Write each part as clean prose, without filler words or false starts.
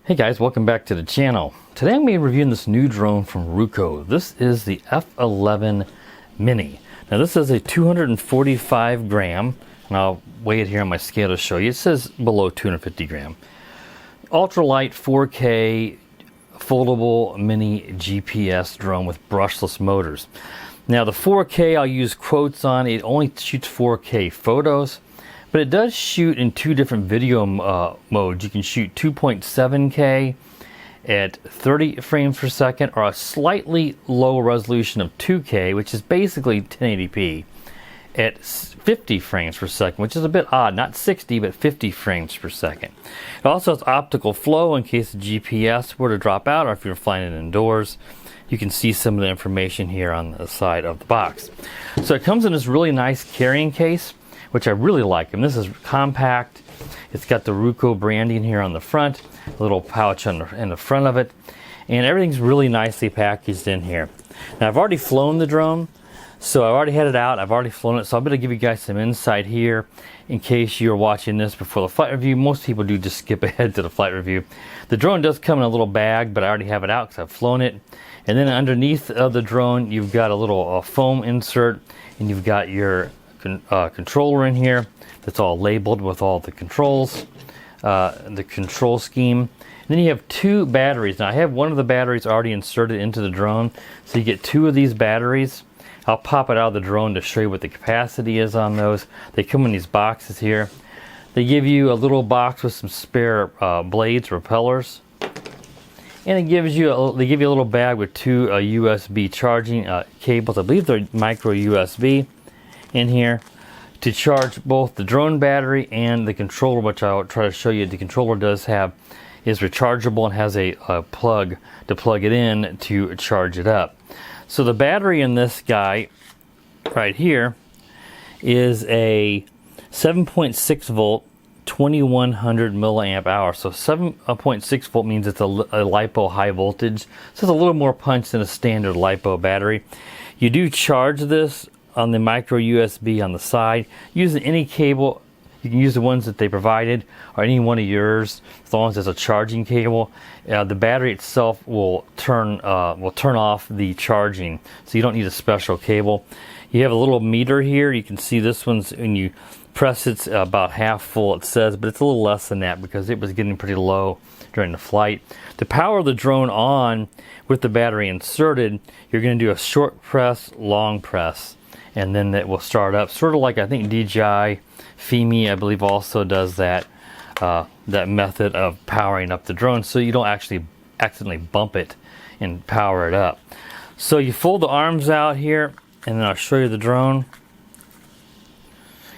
Hey guys, welcome back to the channel. Today I'm going to be reviewing this new drone from Ruko. This is the F11MINI. Now this is a 245 gram, and I'll weigh it here on my scale to show you. It says below 250 gram. Ultralight 4K foldable mini GPS drone with brushless motors. Now the 4K I'll use quotes on. It only shoots 4K photos. But it does shoot in two different video modes. You can shoot 2.7K at 30 frames per second, or a slightly lower resolution of 2K, which is basically 1080p, at 50 frames per second, which is a bit odd. Not 60, but 50 frames per second. It also has optical flow in case the GPS were to drop out, or if you're flying it indoors. You can see some of the information here on the side of the box. So it comes in this really nice carrying case, which I really like. And this is compact. It's got the Ruko branding here on the front, a little pouch in the front of it, and everything's really nicely packaged in here. Now I've already flown the drone, so I already had it out. I've already flown it, so I'm going to give you guys some insight here in case you're watching this before the flight review. Most people do just skip ahead to the flight review. The drone does come in a little bag, but I already have it out because I've flown it. And then underneath of the drone, you've got a little foam insert, and you've got your controller in here that's all labeled with all the controls, the control scheme. And then you have two batteries. Now I have one of the batteries already inserted into the drone, so you get two of these batteries. I'll pop it out of the drone to show you what the capacity is on those. They come in these boxes here. They give you a little box with some spare blades, repellers, and it gives you they give you a little bag with two USB charging cables. I believe they're micro USB. In here to charge both the drone battery and the controller, which I'll try to show you. The controller is rechargeable and has a plug to plug it in to charge it up. So the battery in this guy right here is a 7.6 volt 2100 milliamp hour. So 7.6 volt means it's a LiPo high voltage, so it's a little more punch than a standard LiPo battery. You do charge this on the micro USB on the side. Using any cable, you can use the ones that they provided, or any one of yours, as long as there's a charging cable. The battery itself will turn off the charging, so you don't need a special cable. You have a little meter here. You can see this one's, when you press it's about half full, it says, but it's a little less than that because it was getting pretty low during the flight. To power the drone on with the battery inserted, you're going to do a short press, long press, and then it will start up, sort of like I think DJI FIMI, I believe, also does that that method of powering up the drone, so you don't actually accidentally bump it and power it up. So you fold the arms out here, and then I'll show you the drone.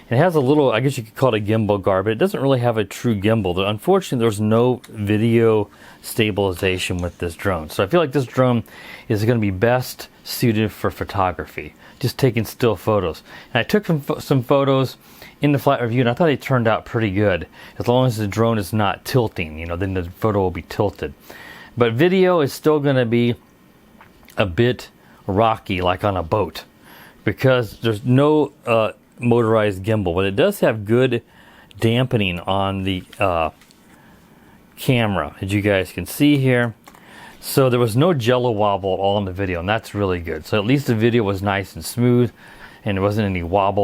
It has a little, I guess you could call it a gimbal guard, but it doesn't really have a true gimbal. Unfortunately, there's no video stabilization with this drone. So I feel like this drone is going to be best suited for photography, just taking still photos. And I took some photos in the flight review, and I thought it turned out pretty good. As long as the drone is not tilting, then the photo will be tilted. But video is still going to be a bit rocky, like on a boat, because there's no motorized gimbal, but it does have good dampening on the camera, as you guys can see here. So there was no jello wobble at all in the video, and that's really good. So at least the video was nice and smooth, and there wasn't any wobble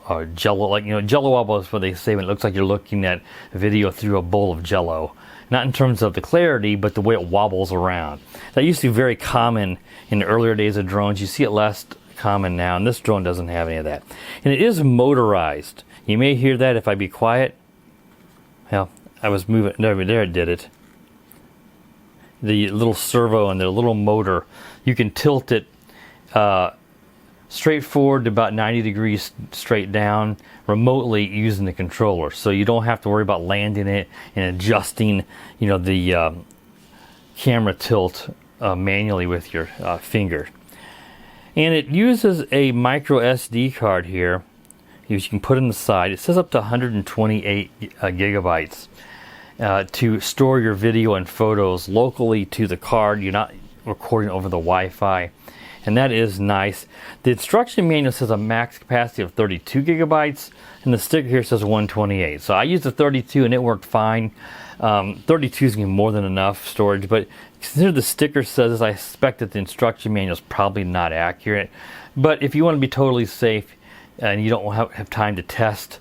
or jello. Like, jello wobble is what they say when it looks like you're looking at a video through a bowl of jello. Not in terms of the clarity, but the way it wobbles around. That used to be very common in the earlier days of drones. You see it less common now, and this drone doesn't have any of that. And it is motorized. You may hear that if I be quiet. Well, I was moving. There it did it. The little servo and the little motor, you can tilt it straight forward to about 90 degrees straight down remotely using the controller. So you don't have to worry about landing it and adjusting, the camera tilt manually with your finger. And it uses a micro SD card here, which you can put in the side. It says up to 128 gigabytes to store your video and photos locally to the card. You're not recording over the Wi-Fi. and that is nice. The instruction manual says a max capacity of 32 gigabytes, and the sticker here says 128. So I used the 32 and it worked fine. 32 is going to be more than enough storage, but consider the sticker says, I suspect that the instruction manual is probably not accurate. But if you want to be totally safe and you don't have time to test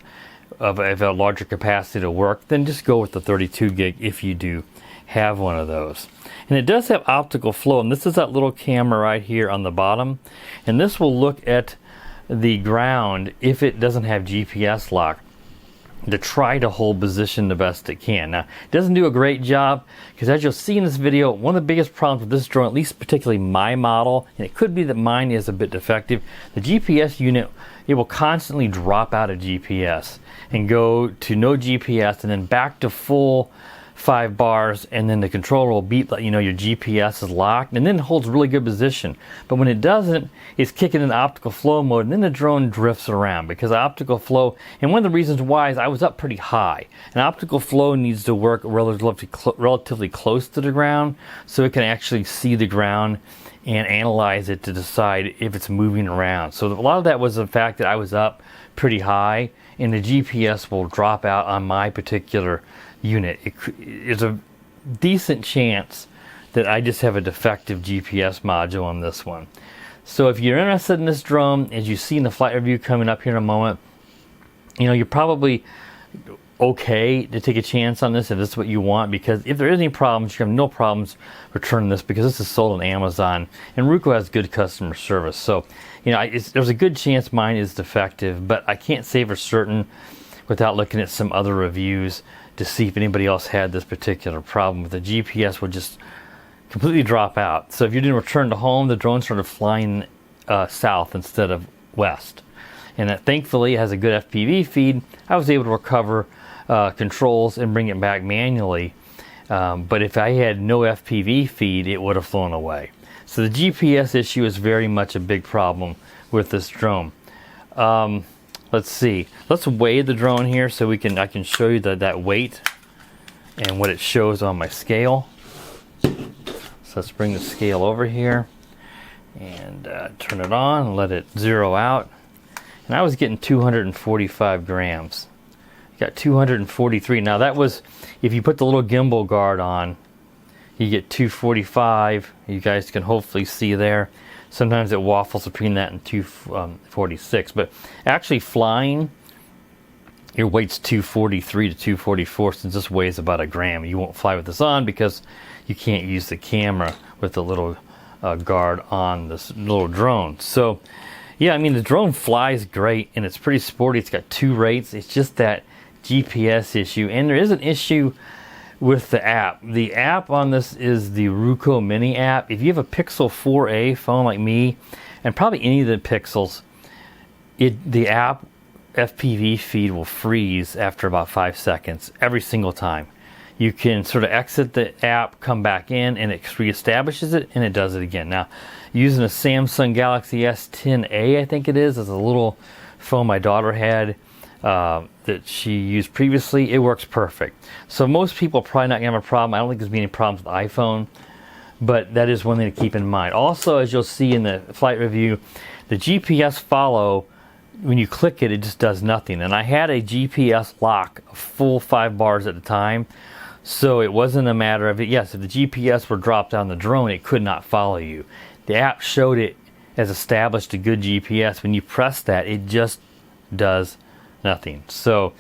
of a larger capacity to work, then just go with the 32 gig if you do have one of those. And it does have optical flow, and this is that little camera right here on the bottom, and this will look at the ground if it doesn't have GPS lock to try to hold position the best it can. Now, it doesn't do a great job because, as you'll see in this video, one of the biggest problems with this drone, at least particularly my model, and it could be that mine is a bit defective, the GPS unit, it will constantly drop out of GPS and go to no GPS and then back to full 5 bars, and then the controller will beep that, you know, your GPS is locked, and then it holds really good position. But when it doesn't, it's kicking in optical flow mode, and then the drone drifts around because optical flow, and one of the reasons why is I was up pretty high, and optical flow needs to work relatively close to the ground so it can actually see the ground and analyze it to decide if it's moving around. So a lot of that was the fact that I was up pretty high, and the GPS will drop out on my particular unit. It's a decent chance that I just have a defective GPS module on this one. So if you're interested in this drone, as you see in the flight review coming up here in a moment, you know, you're probably okay to take a chance on this if this is what you want, because if there is any problems, you have no problems returning this because this is sold on Amazon and Ruko has good customer service. So, you know, there's a good chance mine is defective, but I can't say for certain without looking at some other reviews to see if anybody else had this particular problem. With the GPS will just completely drop out. So if you're doing return to home, the drone started flying south instead of west. And thankfully it has a good FPV feed. I was able to recover controls and bring it back manually. But if I had no FPV feed, it would have flown away. So the GPS issue is very much a big problem with this drone. Let's see. Let's weigh the drone here so I can show you that weight and what it shows on my scale. So let's bring the scale over here and turn it on and let it zero out. And I was getting 245 grams. Got 243. Now that was, if you put the little gimbal guard on, you get 245. You guys can hopefully see there. Sometimes it waffles between that and 246, but actually flying, your weight's 243 to 244 since this weighs about a gram. You won't fly with this on because you can't use the camera with the little guard on this little drone. So yeah, I mean, the drone flies great and it's pretty sporty. It's got 2 rates. It's just that GPS issue, and there is an issue with the app. The app on this is the Ruko Mini app. If you have a Pixel 4a phone like me, and probably any of the Pixels, the app FPV feed will freeze after about 5 seconds every single time. You can sort of exit the app, come back in, and it reestablishes it, and it does it again. Now, using a Samsung Galaxy S10a, I think it is a little phone my daughter had that she used previously, it works perfect. So most people are probably not going to have a problem. I don't think there's been any problems with iPhone, but that is one thing to keep in mind. Also, as you'll see in the flight review, the GPS follow, when you click it, it just does nothing. And I had a GPS lock, a full 5 bars at a time, so it wasn't a matter of it. Yes, if the GPS were dropped on the drone, it could not follow you. The app showed it as established a good GPS. When you press that, it just does nothing. So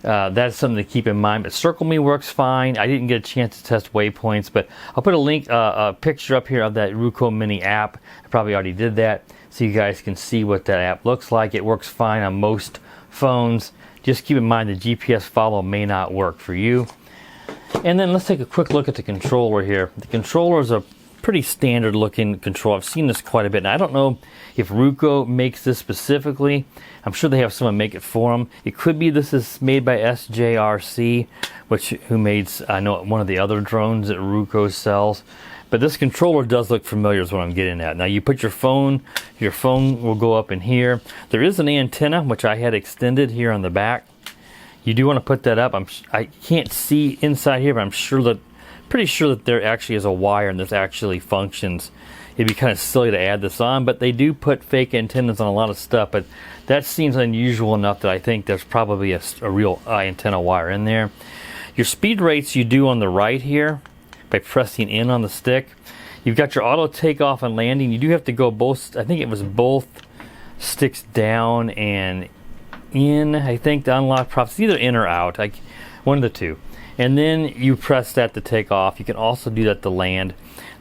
that's something to keep in mind. But Circle Me works fine. I didn't get a chance to test waypoints, but I'll put a link, a picture up here of that Ruko Mini app. I probably already did that, so you guys can see what that app looks like. It works fine on most phones. Just keep in mind the GPS follow may not work for you. And then let's take a quick look at the controller here. The controller is a pretty standard looking controller. I've seen this quite a bit, and I don't know if Ruko makes this specifically. I'm sure they have someone make it for them. It could be this is made by SJRC, who made, I know, one of the other drones that Ruko sells. But this controller does look familiar is what I'm getting at. Now you put your phone will go up in here. There is an antenna, which I had extended here on the back. You do want to put that up. I can't see inside here, but I'm pretty sure that there actually is a wire and this actually functions it'd be kind of silly to add this on, but they do put fake antennas on a lot of stuff, but that seems unusual enough that I think there's probably a real antenna wire in there. Your speed rates you do on the right here by pressing in on the stick. You've got your auto takeoff and landing. You do have to go both, I think it was both sticks down and in, I think, to unlock props, either in or out, like one of the two. And then you press that to take off. You can also do that to land.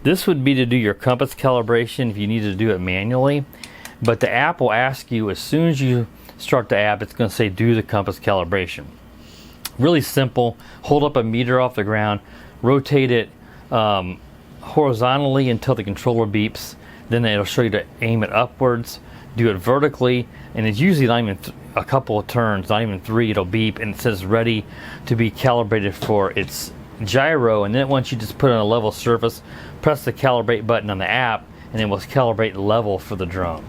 This would be to do your compass calibration if you needed to do it manually. But the app will ask you, as soon as you start the app, it's going to say do the compass calibration. Really simple. Hold up a meter off the ground, rotate it horizontally until the controller beeps. Then it'll show you to aim it upwards. Do it vertically, and it's usually not even a couple of turns, not even 3. It'll beep and it says ready to be calibrated for its gyro. And then once you just put it on a level surface, press the calibrate button on the app, and it will calibrate level for the drone.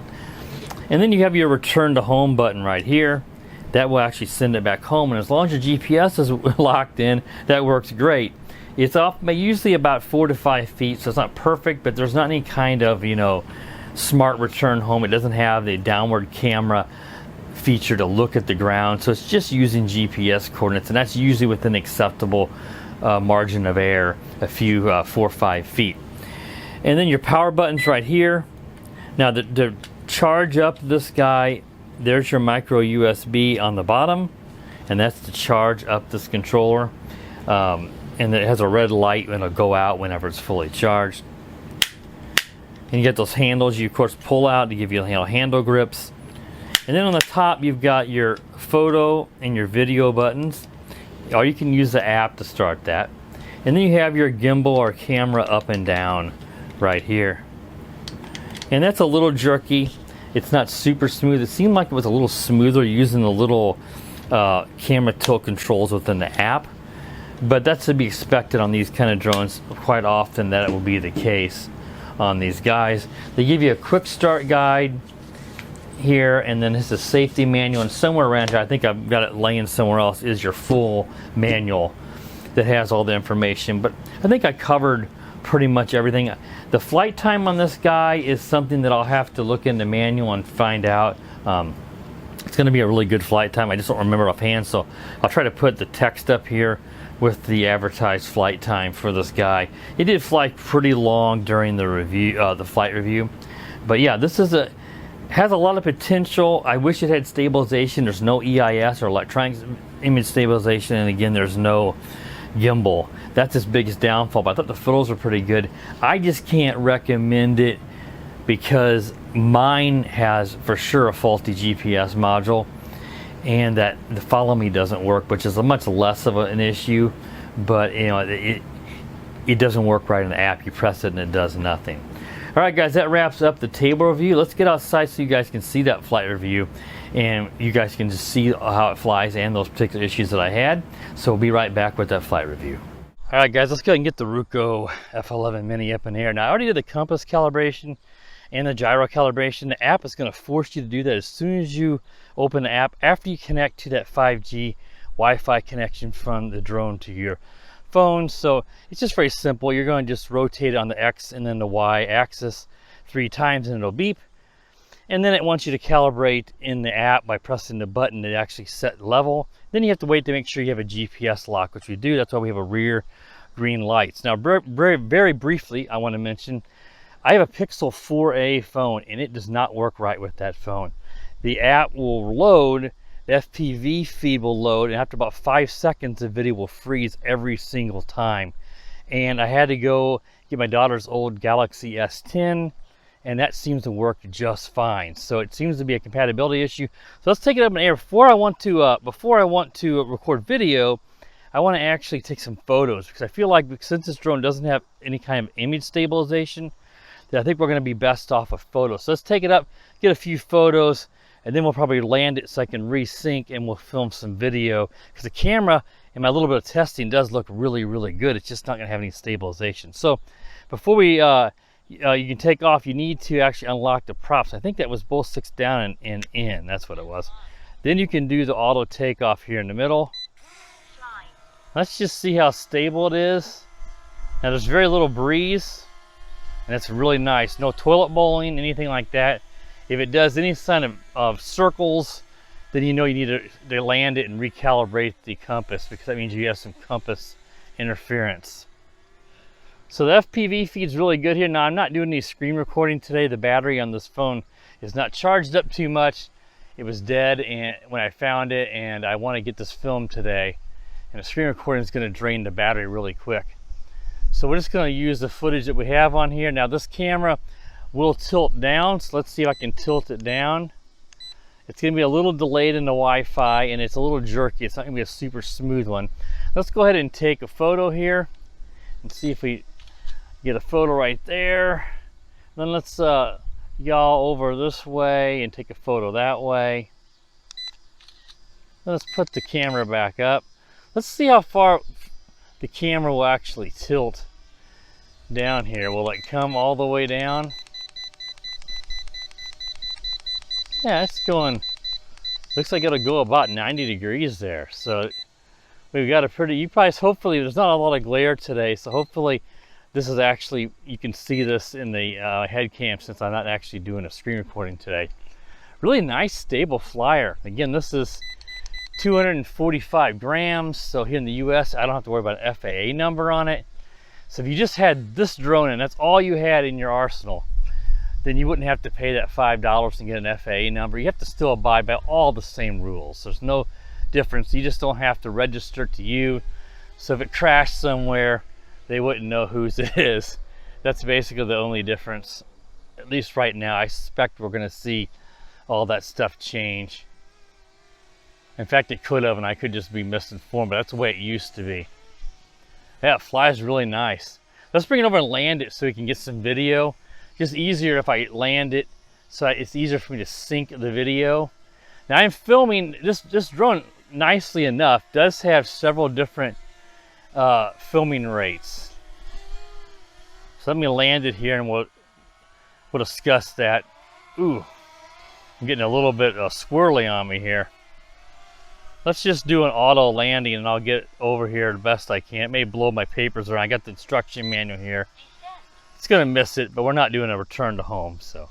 And then you have your return to home button right here. That will actually send it back home, and as long as your GPS is locked in, that works great. It's off by usually about 4 to 5 feet, so it's not perfect, but there's not any kind of, you know, smart return home. It doesn't have the downward camera feature to look at the ground, so it's just using GPS coordinates, and that's usually within acceptable margin of error, a few 4 or 5 feet. And then your power buttons right here. Now to charge up this guy, there's your micro USB on the bottom, and that's to charge up this controller. And it has a red light and it'll go out whenever it's fully charged. And you get those handles you of course pull out to give you, handle grips. And then on the top you've got your photo and your video buttons, or you can use the app to start that. And then you have your gimbal or camera up and down right here. And that's a little jerky. It's not super smooth. It seemed like it was a little smoother using the little camera tilt controls within the app. But that's to be expected on these kind of drones. Quite often that will be the case on these guys. They give you a quick start guide here, and then it's a safety manual, and somewhere around here, I think I've got it laying somewhere else, is your full manual that has all the information. But I think I covered pretty much everything. The flight time on this guy is something that I'll have to look in the manual and find out. It's going to be a really good flight time. I just don't remember offhand, so I'll try to put the text up here with the advertised flight time for this guy. It did fly pretty long during the review, the flight review. But yeah, this is has a lot of potential. I wish it had stabilization. There's no EIS or electronic image stabilization, and again, there's no gimbal. That's its biggest downfall, but I thought the photos were pretty good. I just can't recommend it because mine has for sure a faulty GPS module, and that the follow me doesn't work, which is a much less of an issue, but you know, it doesn't work right in the app. You press it and it does nothing. All right guys, that wraps up the table review. Let's get outside so you guys can see that flight review, and you guys can just see how it flies and those particular issues that I had. So we'll be right back with that flight review. All right guys, let's go ahead and get the Ruko F11MINI up in the air. Now I already did the compass calibration and the gyro calibration. The app is going to force you to do that as soon as you open the app, after you connect to that 5G Wi-Fi connection from the drone to your phone. So it's just very simple. You're going to just rotate it on the X and then the Y axis 3 times and it'll beep. And then it wants you to calibrate in the app by pressing the button to actually set level. Then you have to wait to make sure you have a GPS lock, which we do. That's why we have a rear green lights. Now very briefly, I want to mention I have a Pixel 4a phone, and it does not work right with that phone. The app will load, the FPV feed will load, and after about 5 seconds the video will freeze every single time. And I had to go get my daughter's old Galaxy S10, and that seems to work just fine. So it seems to be a compatibility issue. So let's take it up in the air. Before I want to record video, I want to actually take some photos, because I feel like since this drone doesn't have any kind of image stabilization, that I think we're going to be best off of photos. So let's take it up, get a few photos, and then we'll probably land it so I can resync and we'll film some video, because the camera in my little bit of testing does look really, really good. It's just not going to have any stabilization. So before we you can take off, you need to actually unlock the props. I think that was both 6 down and in. That's what it was. Then you can do the auto takeoff here in the middle. Let's just see how stable it is. Now there's very little breeze. And that's really nice. No toilet bowling, anything like that. If it does any sign of circles, then you know you need to land it and recalibrate the compass, because that means you have some compass interference. So the FPV feed's really good here. Now I'm not doing any screen recording today. The battery on this phone is not charged up too much. It was dead and when I found it, and I want to get this filmed today. And the screen recording is going to drain the battery really quick. So we're just going to use the footage that we have on here. Now this camera will tilt down, so let's see if I can tilt it down. It's going to be a little delayed in the Wi-Fi, and it's a little jerky. It's not going to be a super smooth one. Let's go ahead and take a photo here and see if we get a photo right there. Then let's yaw over this way and take a photo that way. Then let's put the camera back up. Let's see how far the camera will actually tilt down here. Will it come all the way down? Yeah, it's going, looks like it'll go about 90 degrees there. So we've got a pretty, hopefully there's not a lot of glare today, so hopefully this is actually, you can see this in the head cam, since I'm not actually doing a screen recording today. Really nice, stable flyer. Again, this is 245 grams, so here in the US I don't have to worry about an FAA number on it. So if you just had this drone and that's all you had in your arsenal, then you wouldn't have to pay that $5 and get an FAA number. You have to still abide by all the same rules. There's no difference. You just don't have to register to you. So if it crashed somewhere, they wouldn't know whose it is. That's basically the only difference. At least right now, I suspect we're gonna see all that stuff change. In fact, it could have, and I could just be misinformed, but that's the way it used to be. Yeah, it flies really nice. Let's bring it over and land it so we can get some video. Just easier if I land it, so it's easier for me to sync the video. Now I'm filming, this drone, nicely enough, does have several different filming rates. So let me land it here and we'll discuss that. Ooh, I'm getting a little bit squirrely on me here. Let's just do an auto landing and I'll get over here the best I can. It may blow my papers around. I got the instruction manual here. It's gonna miss it, but we're not doing a return to home. So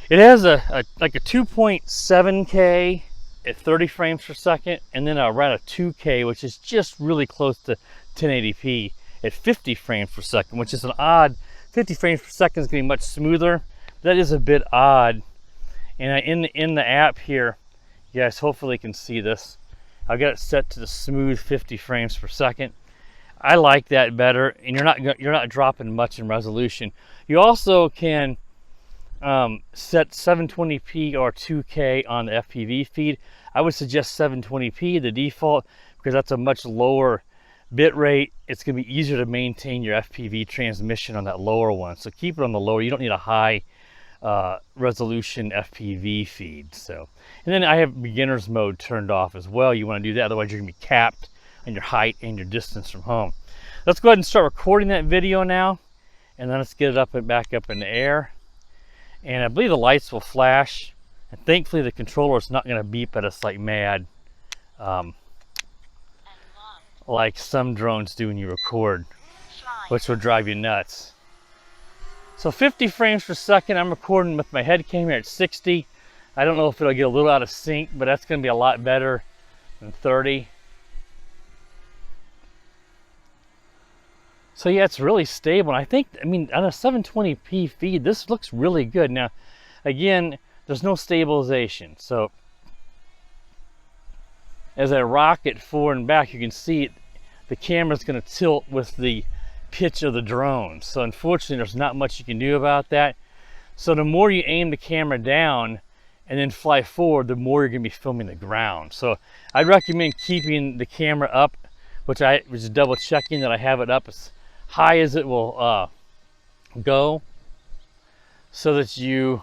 it has like a 2.7K at 30 frames per second, and then around a 2K, which is just really close to 1080p at 50 frames per second, which is an odd. 50 frames per second is gonna be much smoother. That is a bit odd. And in the app here, you guys hopefully can see this. I've got it set to the smooth 50 frames per second. I like that better, and you're not dropping much in resolution. You also can set 720p or 2K on the FPV feed. I would suggest 720p, the default, because that's a much lower bit rate. It's going to be easier to maintain your FPV transmission on that lower one. So keep it on the lower. You don't need a high resolution FPV feed. So, and then I have beginner's mode turned off as well. You want to do that, otherwise you're going to be capped on your height and your distance from home. Let's go ahead and start recording that video now, and then let's get it up and back up in the air. And I believe the lights will flash, and thankfully the controller is not going to beep at us like mad, like some drones do when you record, which will drive you nuts. So 50 frames per second, I'm recording with my head cam here at 60. I don't know if it'll get a little out of sync, but that's going to be a lot better than 30. So yeah, it's really stable. And I mean, on a 720p feed, this looks really good. Now, again, there's no stabilization. So as I rock it forward and back, you can see the camera's going to tilt with the pitch of the drone. So unfortunately, there's not much you can do about that. So the more you aim the camera down and then fly forward, the more you're going to be filming the ground. So I'd recommend keeping the camera up, which I was double checking that I have it up as high as it will go, so that you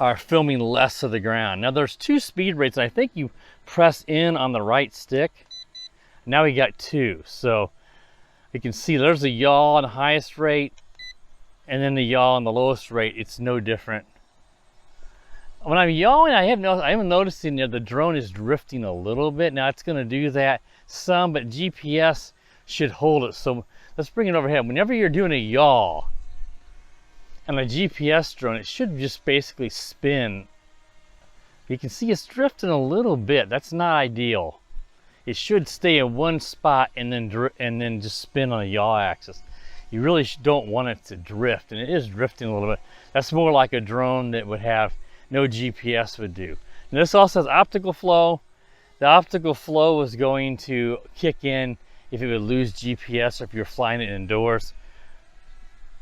are filming less of the ground. Now there's two speed rates, and I think you press in on the right stick. Now we got two, so you can see there's a yaw on the highest rate, and then the yaw on the lowest rate. It's no different. When I'm yawing, I am noticing that the drone is drifting a little bit. Now it's going to do that some, but GPS should hold it. So let's bring it overhead. Whenever you're doing a yaw on a GPS drone, it should just basically spin. You can see it's drifting a little bit. That's not ideal. It should stay in one spot and then just spin on a yaw axis. You really don't want it to drift, and it is drifting a little bit. That's more like a drone that would have no GPS would do. And this also has optical flow. The optical flow is going to kick in if it would lose GPS or if you're flying it indoors.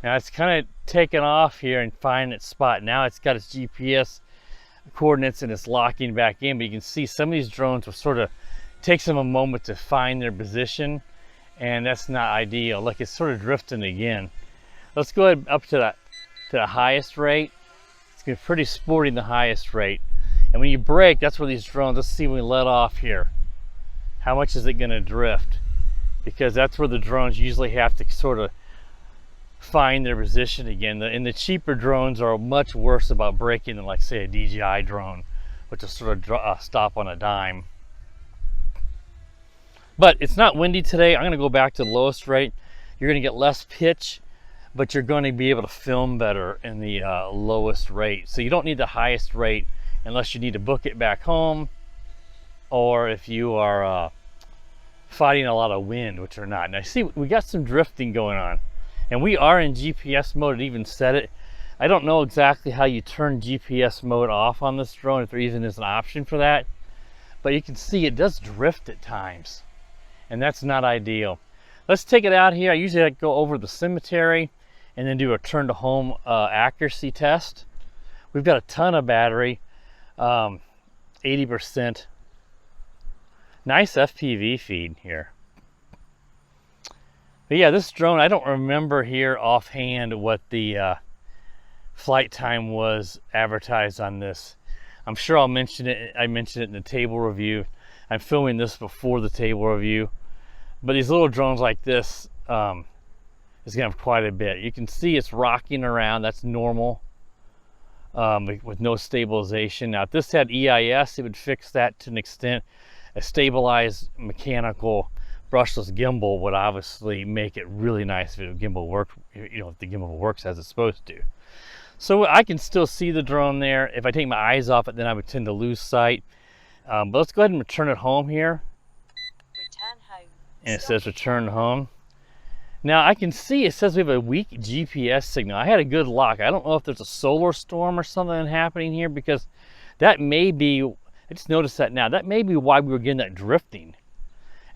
Now it's kind of taken off here and finding its spot. Now it's got its GPS coordinates and it's locking back in, but you can see some of these drones will sort of takes them a moment to find their position, and that's not ideal. Look, it's sort of drifting again. Let's go ahead up to the highest rate. It's going to be pretty sporty in the highest rate. And when you brake, that's where these drones, let's see when we let off here. How much is it going to drift? Because that's where the drones usually have to sort of find their position again. And the cheaper drones are much worse about braking than, like, say, a DJI drone, which will sort of stop on a dime. But it's not windy today. I'm going to go back to the lowest rate. You're going to get less pitch, but you're going to be able to film better in the lowest rate. So you don't need the highest rate unless you need to book it back home, or if you are fighting a lot of wind, which are not. Now see, we got some drifting going on, and we are in GPS mode. It even said it. I don't know exactly how you turn GPS mode off on this drone, if there even is an option for that, but you can see it does drift at times, and that's not ideal. Let's take it out here. I usually like go over the cemetery and then do a turn to home accuracy test. We've got a ton of battery, 80%. Nice FPV feed here. But yeah, this drone, I don't remember here offhand what the flight time was advertised on this. I'm sure I'll mention it. I mentioned it in the table review. I'm filming this before the table review. But these little drones like this is going to have quite a bit. You can see it's rocking around. That's normal with no stabilization. Now, if this had EIS, it would fix that to an extent. A stabilized mechanical brushless gimbal would obviously make it really nice if the gimbal worked, you know, if the gimbal works as it's supposed to. So I can still see the drone there. If I take my eyes off it, then I would tend to lose sight. But let's go ahead and return it home here. Return home. And it says return home. Now I can see it says we have a weak GPS signal. I had a good lock. I don't know if there's a solar storm or something happening here, because that may be, I just noticed that now, that may be why we were getting that drifting.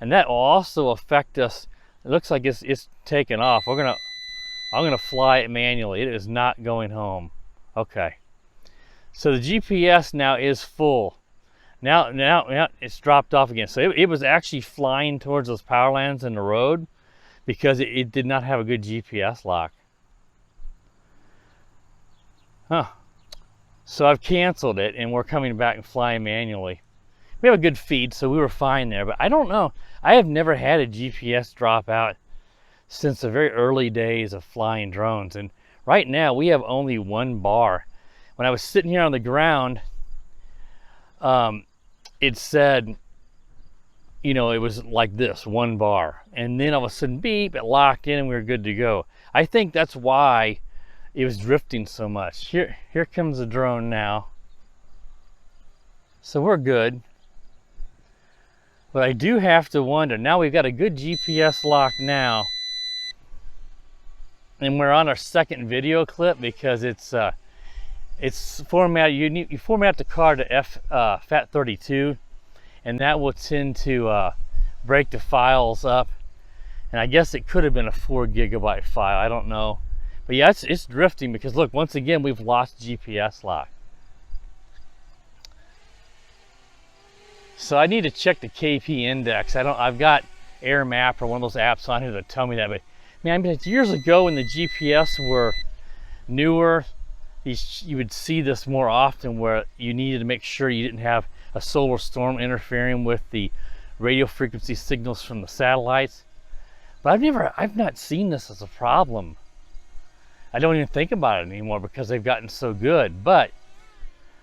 And that will also affect us. It looks like it's taken off. I'm gonna fly it manually. It is not going home. Okay. So the GPS now is full. Now it's dropped off again. So it was actually flying towards those power lines in the road because it did not have a good GPS lock. Huh. So I've canceled it and we're coming back and flying manually. We have a good feed, so we were fine there, but I don't know. I have never had a GPS drop out since the very early days of flying drones. And right now we have only one bar. When I was sitting here on the ground, it said, you know, it was like this, one bar. And then all of a sudden, beep, it locked in and we were good to go. I think that's why it was drifting so much. Here comes the drone now. So we're good. But I do have to wonder, now we've got a good GPS lock now. And we're on our second video clip because it's formatted, you format the card to FAT32, and that will tend to break the files up. And I guess it could have been a 4 GB file, I don't know. But yeah, it's drifting because look, once again, we've lost GPS lock. So I need to check the KP index. I've got Air Map or one of those apps on here that tell me that, but man, years ago when the GPS were newer, you would see this more often where you needed to make sure you didn't have a solar storm interfering with the radio frequency signals from the satellites. But I've not seen this as a problem. I don't even think about it anymore because they've gotten so good. But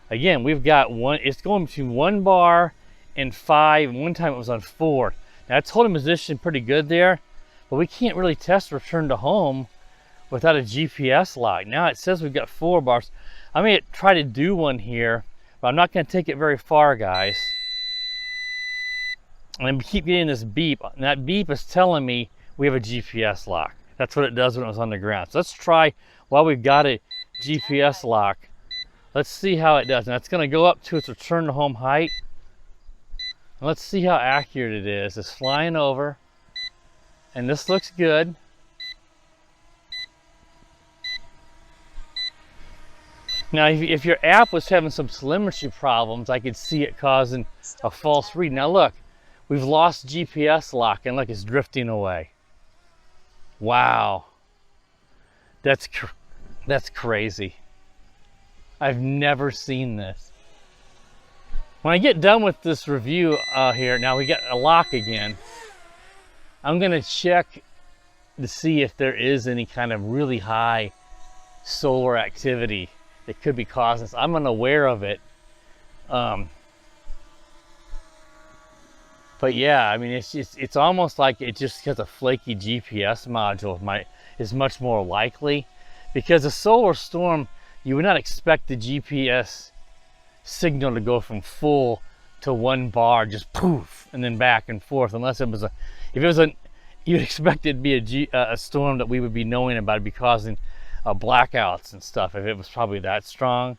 again, we've got one, it's going between 1 bar and 5, and one time it was on 4. Now it's holding position pretty good there, but we can't really test return to home without a GPS lock. Now it says we've got 4 bars. I may try to do one here, but I'm not going to take it very far, guys. And I keep getting this beep, and that beep is telling me we have a GPS lock. That's what it does when it was on the ground. So let's try, while we've got a GPS lock, let's see how it does. And that's going to go up to its return to home height. And let's see how accurate it is. It's flying over, and this looks good. Now, if your app was having some telemetry problems, I could see it causing a false read. Now look, we've lost GPS lock, and look, it's drifting away. Wow, that's crazy. I've never seen this. When I get done with this review here, now we got a lock again. I'm gonna check to see if there is any kind of really high solar activity that could be causing this. I'm unaware of it. But yeah, I mean, it's almost like it just has a flaky GPS module is much more likely, because a solar storm, you would not expect the GPS signal to go from full to 1 bar, just poof, and then back and forth, unless it was you'd expect it to be a storm that we would be knowing about. It'd be causing blackouts and stuff if it was probably that strong.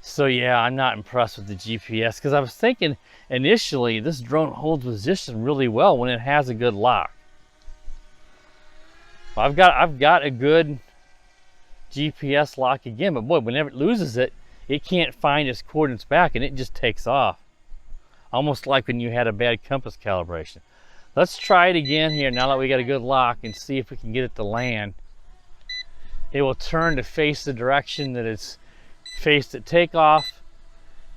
So yeah, I'm not impressed with the GPS, because I was thinking initially this drone holds position really well when it has a good lock. Well, I've got a good GPS lock again, but boy, whenever it loses it, it can't find its coordinates back, and it just takes off. Almost like when you had a bad compass calibration. Let's try it again here now that we got a good lock, and see if we can get it to land. It will turn to face the direction that it's faced at takeoff,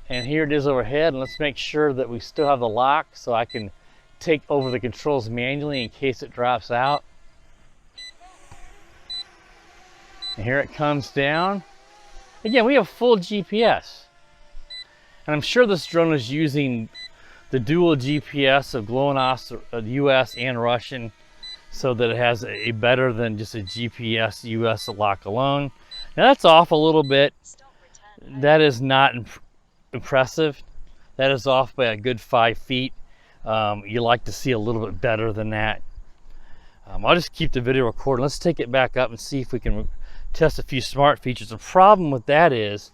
and here it is overhead. And let's make sure that we still have the lock so I can take over the controls manually in case it drops out. And here it comes down. Again, we have full GPS, and I'm sure this drone is using the dual GPS of GLONASS, US and Russian, so that it has a better than just a GPS US lock alone. Now that's off a little bit. That is not impressive. That is off by a good 5 feet. You like to see a little bit better than that. I'll just keep the video recording. Let's take it back up and see if we can test a few smart features. The problem with that is,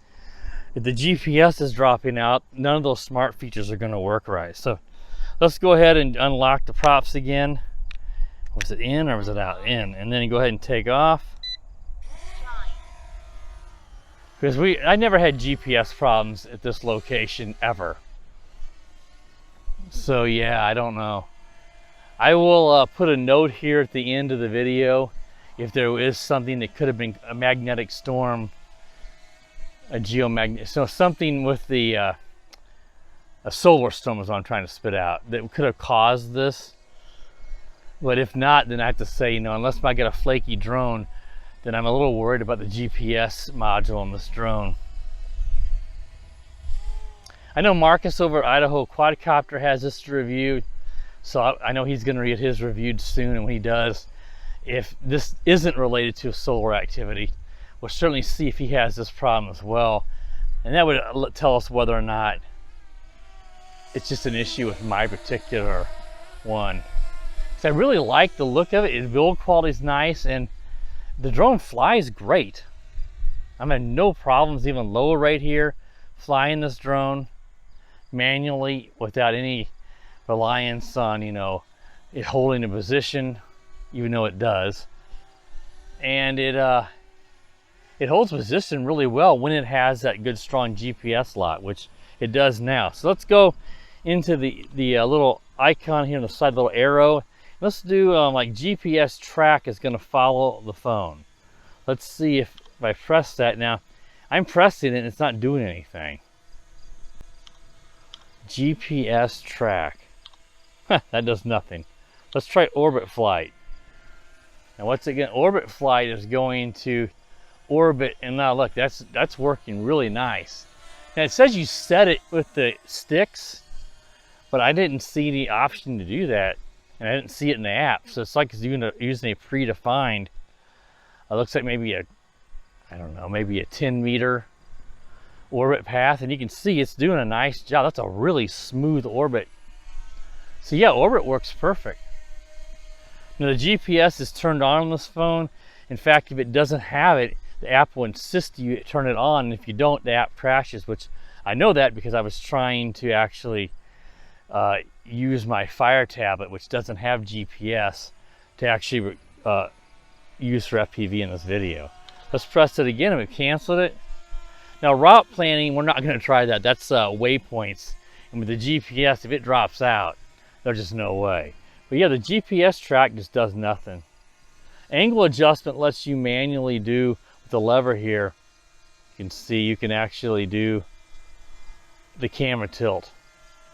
if the GPS is dropping out, none of those smart features are going to work right. So let's go ahead and unlock the props again. Was it in or was it out? In. And then you go ahead and take off. Because I never had GPS problems at this location ever. So yeah, I don't know. I will put a note here at the end of the video if there is something that could have been a magnetic storm, a geomagnet, so something with the a solar storm is what I'm trying to spit out, that could have caused this. But if not, then I have to say, you know, unless I get a flaky drone, then I'm a little worried about the GPS module on this drone. I know Marcus over at Idaho Quadcopter has this to review, so I know he's going to get his reviewed soon, and when he does, if this isn't related to solar activity, we'll certainly see if he has this problem as well, and that would tell us whether or not it's just an issue with my particular one. So I really like the look of it. Its build quality is nice, and the drone flies great. I'm having no problems even lower right here flying this drone manually without any reliance on, you know, it holding a position, even though it does. And it holds position really well when it has that good strong GPS lock, which it does now. So let's go into the little icon here on the side, little arrow. Let's do like GPS track is going to follow the phone. Let's see if I press that. Now I'm pressing it and it's not doing anything. GPS track. That does nothing. Let's try orbit flight. Now what's it going? Orbit flight is going to orbit, and now look, that's working really nice. Now it says you set it with the sticks, but I didn't see the option to do that. and I didn't see it in the app. So it's like it's using a predefined, it looks like maybe a, I don't know, maybe a 10-meter orbit path, and you can see it's doing a nice job. That's a really smooth orbit. So yeah, orbit works perfect. Now the GPS is turned on this phone. In fact, if it doesn't have it, the app will insist you turn it on, and if you don't, the app crashes, which I know that because I was trying to actually use my Fire tablet, which doesn't have GPS, to actually use for FPV in this video. Let's press it again, and we canceled it. Now route planning, we're not going to try that. That's waypoints, and with the GPS, if it drops out, there's just no way. But yeah, the GPS track just does nothing. Angle adjustment lets you manually do with the lever here. You can see you can actually do the camera tilt.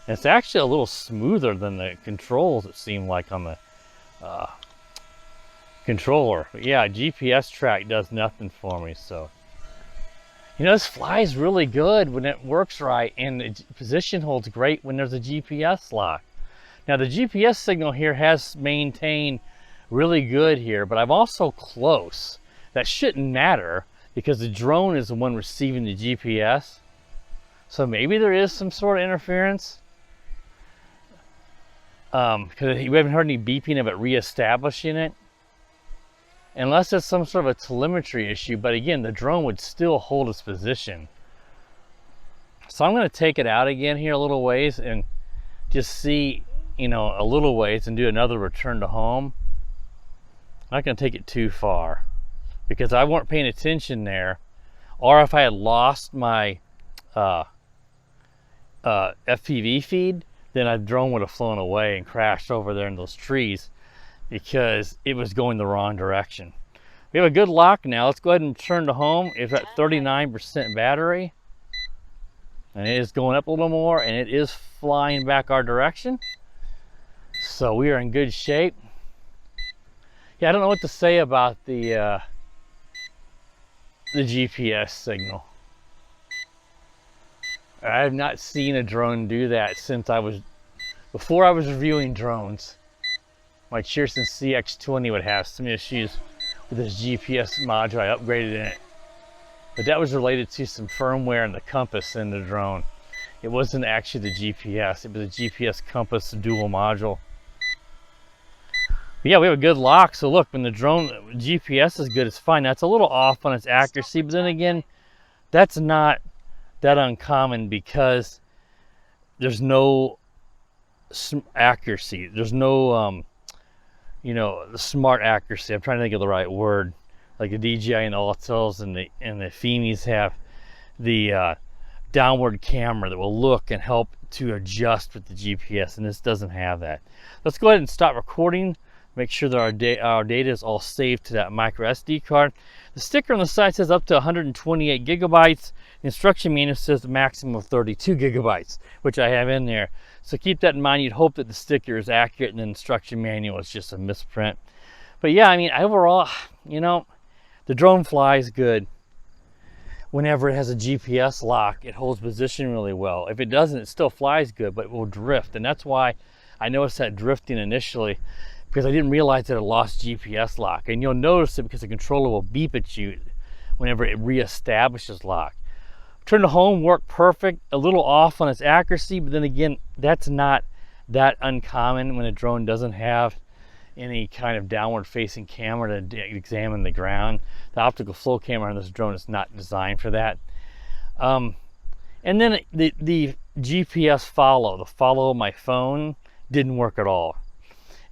And it's actually a little smoother than the controls, it seemed like, on the controller. But yeah, GPS track does nothing for me. So, you know, this flies really good when it works right, and the position holds great when there's a GPS lock. Now the GPS signal here has maintained really good here, but I'm also close. That shouldn't matter because the drone is the one receiving the GPS. So maybe there is some sort of interference. Because we haven't heard any beeping of it reestablishing it. Unless it's some sort of a telemetry issue, but again, the drone would still hold its position. So I'm going to take it out again here a little ways and just see, you know, a little ways and do another return to home. I'm not going to take it too far because I weren't paying attention there, or if I had lost my FPV feed, then a drone would have flown away and crashed over there in those trees because it was going the wrong direction. We have a good lock now. Let's go ahead and turn to home. It's at 39% battery, and it is going up a little more, and it is flying back our direction. So we are in good shape. Yeah, I don't know what to say about the GPS signal. I have not seen a drone do that since before I was reviewing drones. My Cheerson CX20 would have some issues with this GPS module. I upgraded in it, but that was related to some firmware and the compass in the drone. It wasn't actually the GPS, it was a GPS compass dual module. But yeah, we have a good lock. So look, when the drone GPS is good, it's fine. Now it's a little off on its accuracy, but then again, that's not that uncommon because there's no accuracy. There's no, you know, the smart accuracy. I'm trying to think of the right word. Like the DJI and the Autels and the FIMIs have the downward camera that will look and help to adjust with the GPS, and this doesn't have that. Let's go ahead and stop recording. Make sure that our data is all saved to that micro SD card. The sticker on the side says up to 128 gigabytes. The instruction manual says the maximum of 32 gigabytes, which I have in there. So keep that in mind. You'd hope that the sticker is accurate and the instruction manual is just a misprint. But yeah, I mean, overall, you know, the drone flies good. Whenever it has a GPS lock, it holds position really well. If it doesn't, it still flies good, but it will drift. And that's why I noticed that drifting initially, because I didn't realize that it lost GPS lock. And you'll notice it because the controller will beep at you whenever it reestablishes lock. Turn to home worked perfect, a little off on its accuracy, but then again, that's not that uncommon when a drone doesn't have any kind of downward facing camera to examine the ground. The optical flow camera on this drone is not designed for that. And then the GPS follow my phone didn't work at all.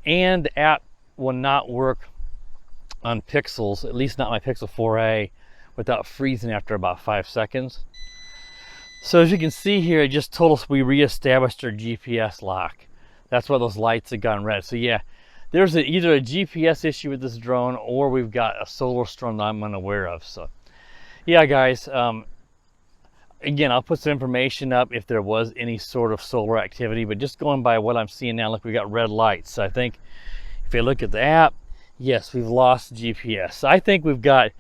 And the app will not work on Pixels, at least not my Pixel 4a, without freezing after about 5 seconds. So as you can see here, it just told us we reestablished our GPS lock. That's why those lights have gone red. So yeah, there's either a GPS issue with this drone, or we've got a solar storm that I'm unaware of. So yeah, guys, again, I'll put some information up if there was any sort of solar activity, but just going by what I'm seeing now, look, we got red lights. So I think if you look at the app, yes, we've lost GPS. So I think we've got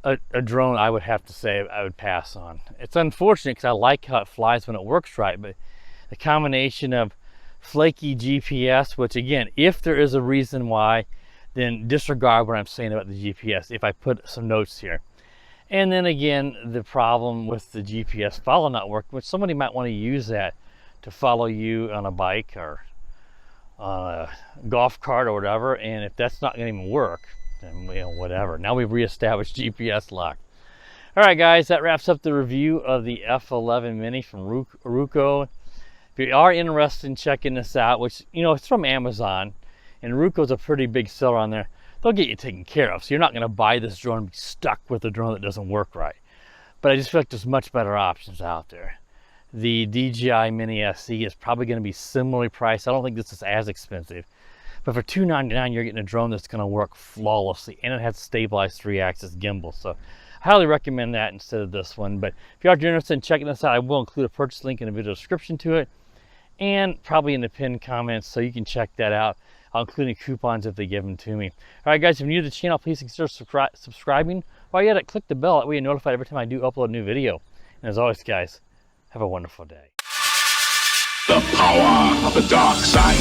a drone I would have to say I would pass on. It's unfortunate because I like how it flies when it works right, but the combination of flaky GPS, which again, if there is a reason why, then disregard what I'm saying about the GPS if I put some notes here. And then again, the problem with the GPS follow not working, which somebody might want to use that to follow you on a bike or on a golf cart or whatever, and if that's not going to even work, then whatever. Now we've reestablished GPS lock. All right, guys, that wraps up the review of the F11 Mini from Ruko. If you are interested in checking this out, which it's from Amazon, and Ruko's a pretty big seller on there, they'll get you taken care of. So you're not going to buy this drone and be stuck with a drone that doesn't work right. But I just feel like there's much better options out there. The DJI Mini SE is probably going to be similarly priced. I don't think this is as expensive. But for $299, you're getting a drone that's going to work flawlessly, and it has a stabilized 3-axis gimbal. So I highly recommend that instead of this one. But if you are interested in checking this out, I will include a purchase link in the video description to it, and probably in the pinned comments, so you can check that out. I'll include any coupons if they give them to me. All right, guys, if you're new to the channel, please consider subscribing. While you're at it, click the bell. That way you're notified every time I do upload a new video. And as always, guys, have a wonderful day. The power of the dark side.